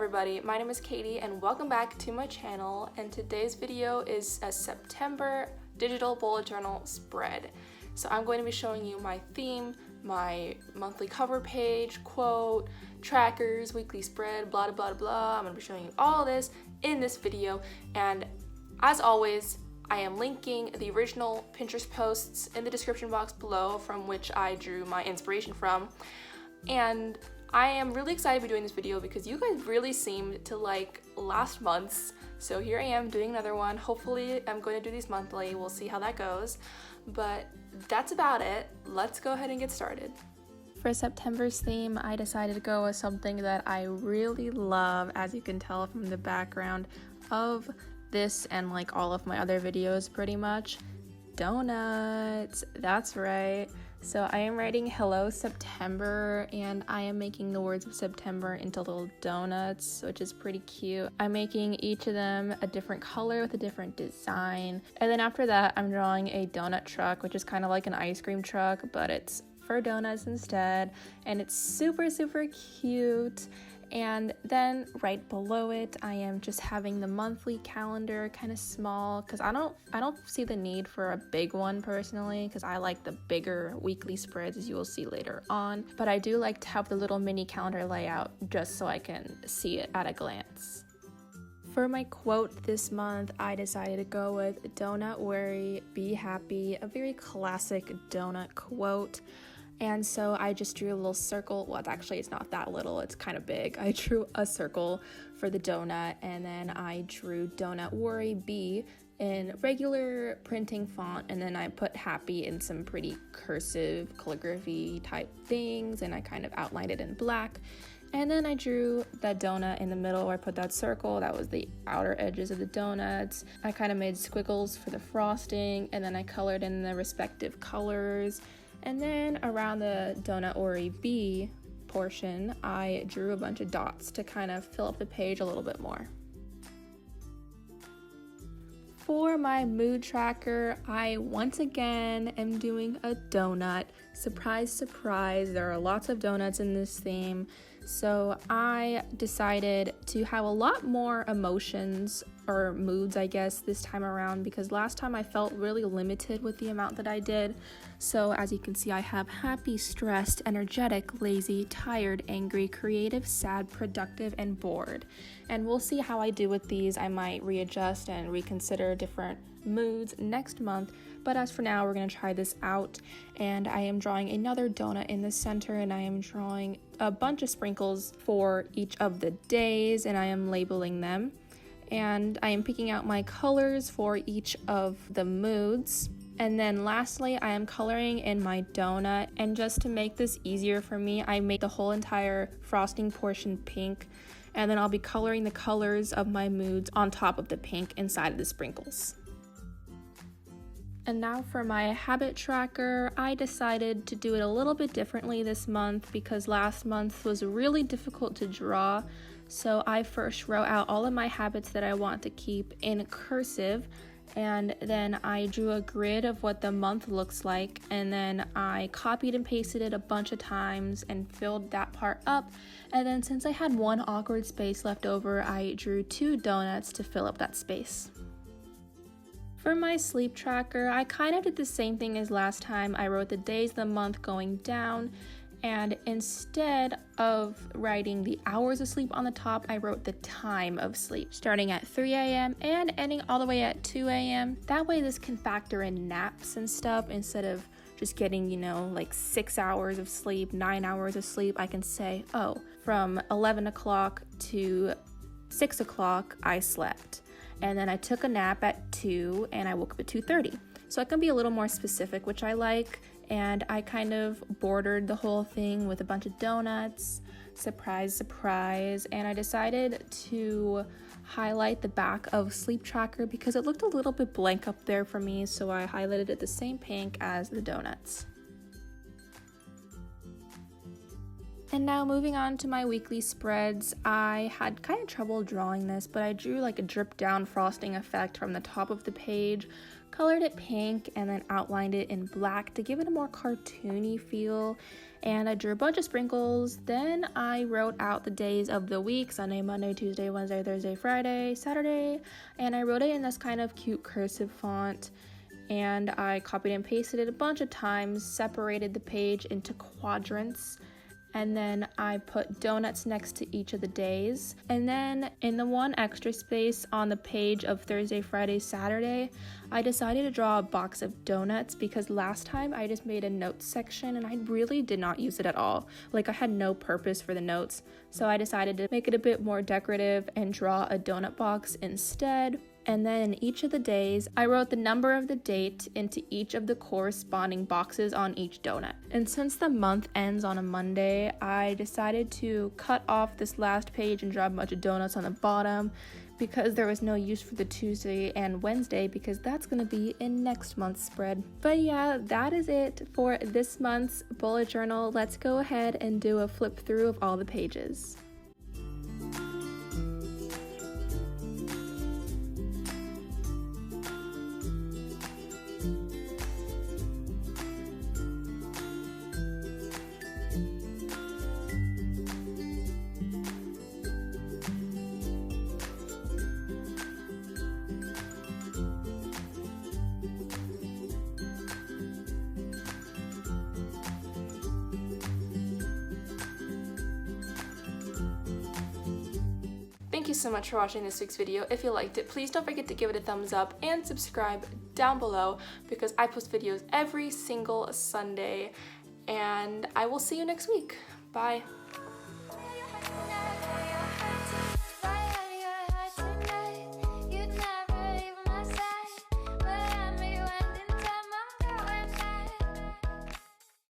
everybody, my name is Katie and welcome back to my channel, and today's video is a September digital bullet journal spread. So I'm going to be showing you my theme, my monthly cover page, quote, trackers, weekly spread, blah blah blah. I'm going to be showing you all this in this video, and as always I am linking the original Pinterest posts in the description box below from which I drew my inspiration from. And I am really excited to be doing this video because you guys really seemed to like last month's, so here I am doing another one. Hopefully I'm going to do these monthly, we'll see how that goes, but that's about it. Let's go ahead and get started. For September's theme, I decided to go with something that I really love, as you can tell from the background of this and like all of my other videos pretty much. Donuts, that's right. So I am writing Hello September, and I am making the words of September into little donuts, which is pretty cute. I'm making each of them a different color with a different design. And then after that, I'm drawing a donut truck, which is kind of like an ice cream truck, but it's for donuts instead. And it's super, super cute. And then right below it, I am just having the monthly calendar kind of small because I don't see the need for a big one personally, because I like the bigger weekly spreads, as you will see later on. But I do like to have the little mini calendar layout just so I can see it at a glance. For my quote this month, I decided to go with "Don't worry, be happy," a very classic donut quote. And so I just drew a little circle. Well, actually it's not that little, it's kind of big. I drew a circle for the donut, and then I drew "Don't worry, be" in regular printing font, and then I put happy in some pretty cursive calligraphy type things, and I kind of outlined it in black. And then I drew that donut in the middle where I put that circle. That was the outer edges of the donuts. I kind of made squiggles for the frosting, and then I colored in the respective colors. And then around the "Don't worry, be" portion, I drew a bunch of dots to kind of fill up the page a little bit more. For my mood tracker, I once again am doing a donut. Surprise, surprise, there are lots of donuts in this theme. So I decided to have a lot more emotions or moods, I guess, this time around, because last time I felt really limited with the amount that I did. So as you can see, I have happy, stressed, energetic, lazy, tired, angry, creative, sad, productive, and bored. And we'll see how I do with these. I might readjust and reconsider different moods next month, but as for now, we're going to try this out. And I am drawing another donut in the center, and I am drawing a bunch of sprinkles for each of the days, and I am labeling them. And I am picking out my colors for each of the moods. And then lastly, I am coloring in my donut, and just to make this easier for me, I made the whole entire frosting portion pink, and then I'll be coloring the colors of my moods on top of the pink inside of the sprinkles. And now for my habit tracker, I decided to do it a little bit differently this month because last month was really difficult to draw. So I first wrote out all of my habits that I want to keep in cursive, and then I drew a grid of what the month looks like, and then I copied and pasted it a bunch of times and filled that part up. And then since I had one awkward space left over, I drew 2 donuts to fill up that space. For my sleep tracker, I kind of did the same thing as last time. I wrote the days of the month going down, and instead of writing the hours of sleep on the top, I wrote the time of sleep, starting at 3 a.m. and ending all the way at 2 a.m. That way this can factor in naps and stuff instead of just getting, like 6 hours of sleep, 9 hours of sleep. I can say, oh, from 11 o'clock to 6 o'clock I slept. And then I took a nap at 2 and I woke up at 2:30. So I can be a little more specific, which I like. And I kind of bordered the whole thing with a bunch of donuts, surprise, surprise. And I decided to highlight the back of sleep tracker because it looked a little bit blank up there for me. So I highlighted it the same pink as the donuts. And now moving on to my weekly spreads, I had kind of trouble drawing this, but I drew like a drip down frosting effect from the top of the page colored it pink and then outlined it in black to give it a more cartoony feel. And I drew a bunch of sprinkles. Then I wrote out the days of the week: Sunday, Monday, Tuesday, Wednesday, Thursday, Friday, Saturday. And I wrote it in this kind of cute cursive font. And I copied and pasted it a bunch of times, separated the page into quadrants, and then I put donuts next to each of the days. And then in the one extra space on the page of Thursday, Friday, Saturday, I decided to draw a box of donuts because last time I just made a notes section and I really did not use it at all. Like, I had no purpose for the notes. So I decided to make it a bit more decorative and draw a donut box instead. And then in each of the days, I wrote the number of the date into each of the corresponding boxes on each donut. And since the month ends on a Monday, I decided to cut off this last page and draw a bunch of donuts on the bottom because there was no use for the Tuesday and Wednesday because that's going to be in next month's spread. But yeah, that is it for this month's bullet journal. Let's go ahead and do a flip through of all the pages. Thank you so much for watching this week's video. If you liked it, please don't forget to give it a thumbs up and subscribe down below because I post videos every single Sunday, and I will see you next week. Bye.